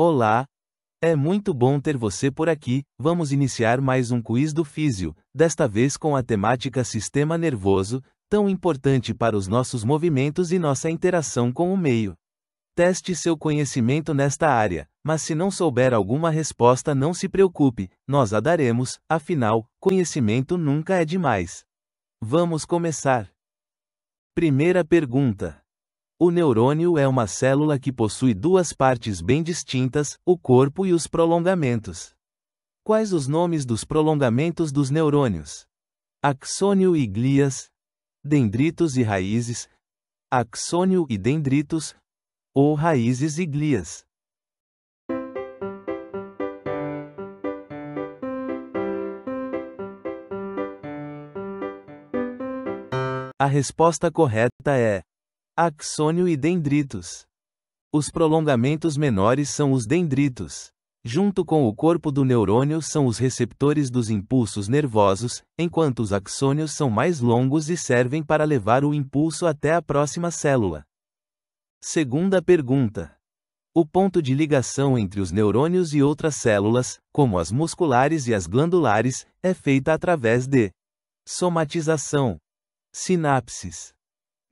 Olá! É muito bom ter você por aqui. Vamos iniciar mais um quiz do Físio, desta vez com a temática Sistema Nervoso, tão importante para os nossos movimentos e nossa interação com o meio. Teste seu conhecimento nesta área, mas se não souber alguma resposta, não se preocupe, nós a daremos, afinal, conhecimento nunca é demais. Vamos começar. Primeira pergunta. O neurônio é uma célula que possui duas partes bem distintas, o corpo e os prolongamentos. Quais os nomes dos prolongamentos dos neurônios? Axônio e glias, dendritos e raízes, axônio e dendritos, ou raízes e glias. A resposta correta é axônio e dendritos. Os prolongamentos menores são os dendritos. Junto com o corpo do neurônio são os receptores dos impulsos nervosos, enquanto os axônios são mais longos e servem para levar o impulso até a próxima célula. Segunda pergunta. O ponto de ligação entre os neurônios e outras células, como as musculares e as glandulares, é feita através de somatização, sinapses,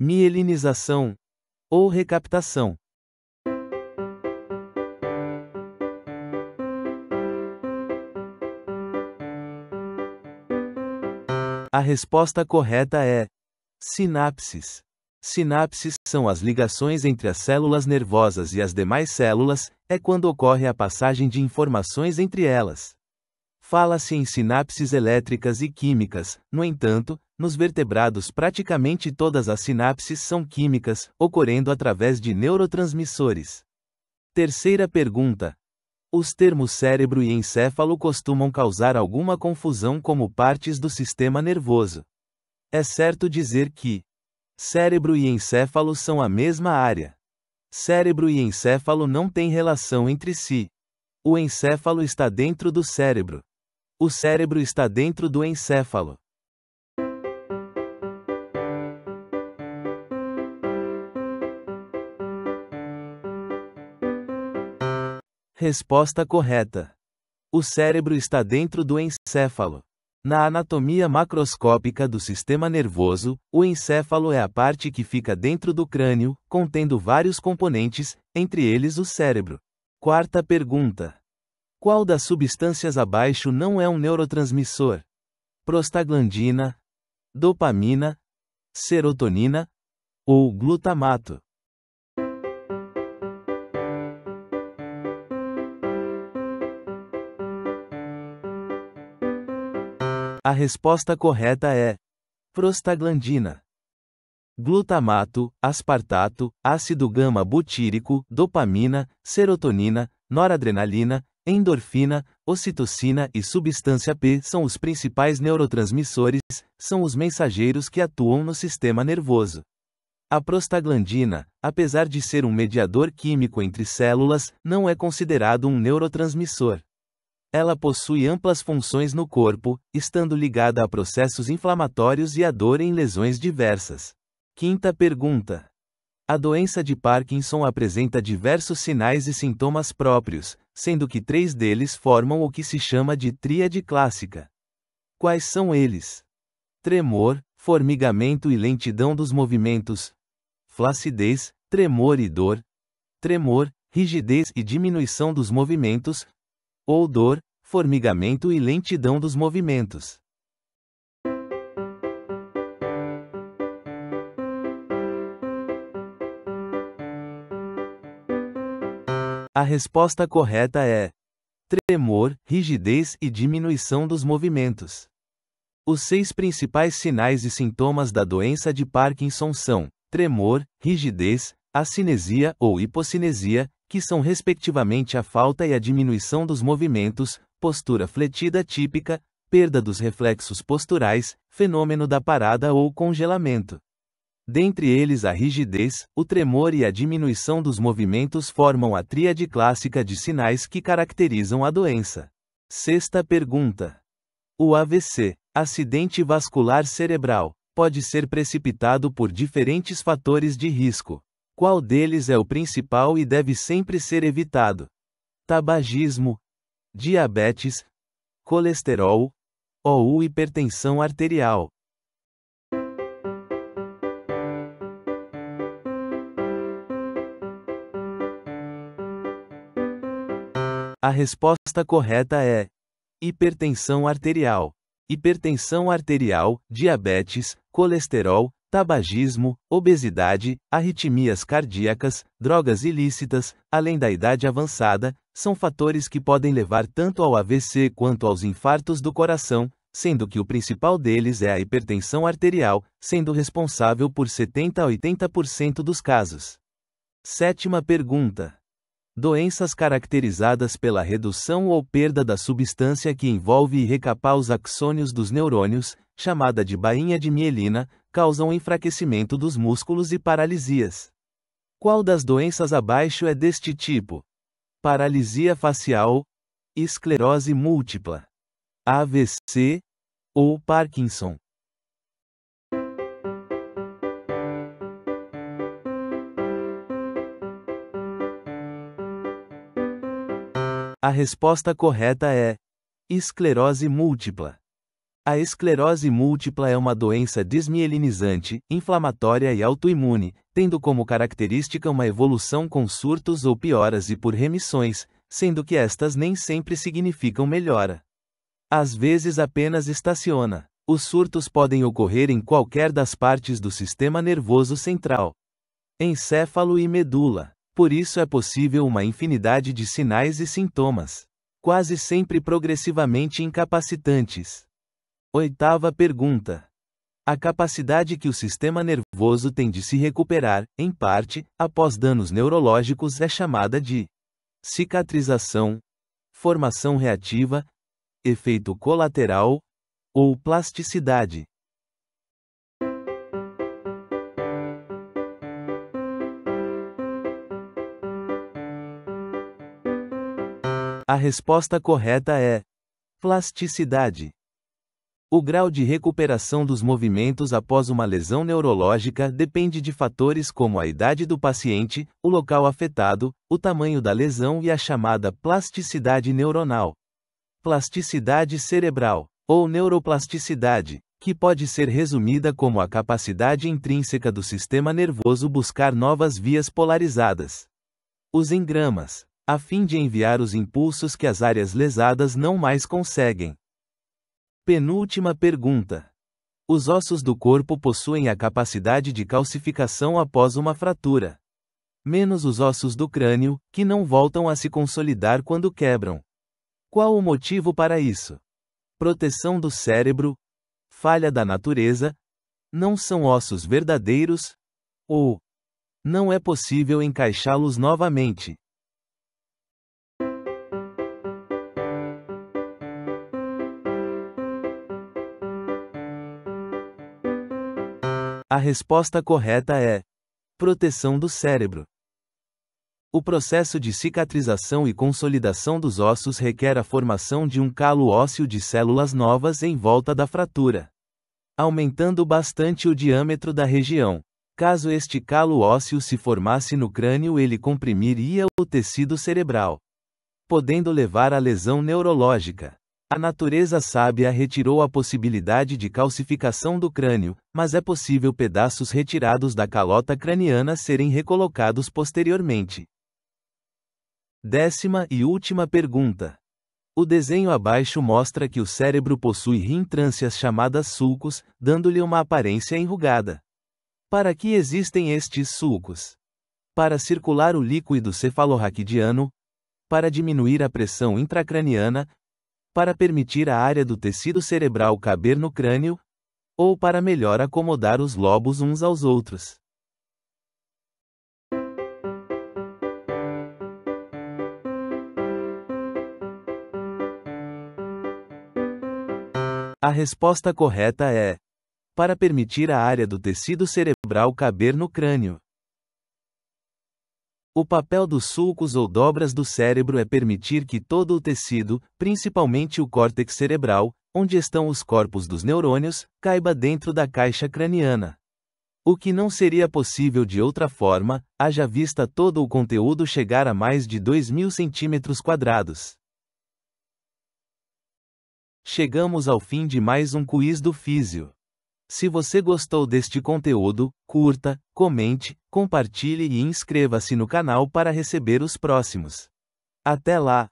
mielinização ou recaptação. A resposta correta é sinapses. Sinapses são as ligações entre as células nervosas e as demais células, é quando ocorre a passagem de informações entre elas. Fala-se em sinapses elétricas e químicas, no entanto, nos vertebrados praticamente todas as sinapses são químicas, ocorrendo através de neurotransmissores. Terceira pergunta. Os termos cérebro e encéfalo costumam causar alguma confusão como partes do sistema nervoso. É certo dizer que cérebro e encéfalo são a mesma área. Cérebro e encéfalo não têm relação entre si. O encéfalo está dentro do cérebro. O cérebro está dentro do encéfalo. Resposta correta. O cérebro está dentro do encéfalo. Na anatomia macroscópica do sistema nervoso, o encéfalo é a parte que fica dentro do crânio, contendo vários componentes, entre eles o cérebro. Quarta pergunta. Qual das substâncias abaixo não é um neurotransmissor? Prostaglandina, dopamina, serotonina ou glutamato? A resposta correta é prostaglandina. Glutamato, aspartato, ácido gama-butírico, dopamina, serotonina, noradrenalina, endorfina, ocitocina e substância P são os principais neurotransmissores, são os mensageiros que atuam no sistema nervoso. A prostaglandina, apesar de ser um mediador químico entre células, não é considerado um neurotransmissor. Ela possui amplas funções no corpo, estando ligada a processos inflamatórios e a dor em lesões diversas. Quinta pergunta. A doença de Parkinson apresenta diversos sinais e sintomas próprios, sendo que 3 deles formam o que se chama de tríade clássica. Quais são eles? Tremor, formigamento e lentidão dos movimentos, flacidez, tremor e dor, tremor, rigidez e diminuição dos movimentos, ou dor, formigamento e lentidão dos movimentos. A resposta correta é tremor, rigidez e diminuição dos movimentos. Os 6 principais sinais e sintomas da doença de Parkinson são tremor, rigidez, acinesia ou hipocinesia, que são respectivamente a falta e a diminuição dos movimentos, postura fletida típica, perda dos reflexos posturais, fenômeno da parada ou congelamento. Dentre eles a rigidez, o tremor e a diminuição dos movimentos formam a tríade clássica de sinais que caracterizam a doença. Sexta pergunta. O AVC, acidente vascular cerebral, pode ser precipitado por diferentes fatores de risco. Qual deles é o principal e deve sempre ser evitado? tabagismo, diabetes, colesterol, ou hipertensão arterial. A resposta correta é hipertensão arterial. Hipertensão arterial, diabetes, colesterol, tabagismo, obesidade, arritmias cardíacas, drogas ilícitas, além da idade avançada, são fatores que podem levar tanto ao AVC quanto aos infartos do coração, sendo que o principal deles é a hipertensão arterial, sendo responsável por 70 a 80% dos casos. Sétima pergunta. Doenças caracterizadas pela redução ou perda da substância que envolve e recapar os axônios dos neurônios, chamada de bainha de mielina, causam enfraquecimento dos músculos e paralisias. Qual das doenças abaixo é deste tipo? Paralisia facial, esclerose múltipla, AVC ou Parkinson? A resposta correta é esclerose múltipla. A esclerose múltipla é uma doença desmielinizante, inflamatória e autoimune, tendo como característica uma evolução com surtos ou pioras e por remissões, sendo que estas nem sempre significam melhora. Às vezes apenas estaciona. Os surtos podem ocorrer em qualquer das partes do sistema nervoso central, encéfalo e medula. Por isso é possível uma infinidade de sinais e sintomas, quase sempre progressivamente incapacitantes. Oitava pergunta. A capacidade que o sistema nervoso tem de se recuperar, em parte, após danos neurológicos é chamada de cicatrização, formação reativa, efeito colateral ou plasticidade. A resposta correta é plasticidade. O grau de recuperação dos movimentos após uma lesão neurológica depende de fatores como a idade do paciente, o local afetado, o tamanho da lesão e a chamada plasticidade neuronal. Plasticidade cerebral, ou neuroplasticidade, que pode ser resumida como a capacidade intrínseca do sistema nervoso buscar novas vias polarizadas, os engramas, a fim de enviar os impulsos que as áreas lesadas não mais conseguem. Penúltima pergunta. Os ossos do corpo possuem a capacidade de calcificação após uma fratura, menos os ossos do crânio, que não voltam a se consolidar quando quebram. Qual o motivo para isso? Proteção do cérebro? Falha da natureza? Não são ossos verdadeiros? Ou não é possível encaixá-los novamente? A resposta correta é proteção do cérebro. O processo de cicatrização e consolidação dos ossos requer a formação de um calo ósseo de células novas em volta da fratura, aumentando bastante o diâmetro da região. Caso este calo ósseo se formasse no crânio, ele comprimiria o tecido cerebral, podendo levar à lesão neurológica. A natureza sábia retirou a possibilidade de calcificação do crânio, mas é possível pedaços retirados da calota craniana serem recolocados posteriormente. Décima e última pergunta. O desenho abaixo mostra que o cérebro possui reentrâncias chamadas sulcos, dando-lhe uma aparência enrugada. Para que existem estes sulcos? Para circular o líquido cefalorraquidiano, para diminuir a pressão intracraniana, para permitir a área do tecido cerebral caber no crânio, ou para melhor acomodar os lobos uns aos outros. A resposta correta é para permitir a área do tecido cerebral caber no crânio. O papel dos sulcos ou dobras do cérebro é permitir que todo o tecido, principalmente o córtex cerebral, onde estão os corpos dos neurônios, caiba dentro da caixa craniana. O que não seria possível de outra forma, haja vista todo o conteúdo chegar a mais de 2.000 cm². Chegamos ao fim de mais um quiz do Físio. Se você gostou deste conteúdo, curta, comente, compartilhe e inscreva-se no canal para receber os próximos. Até lá!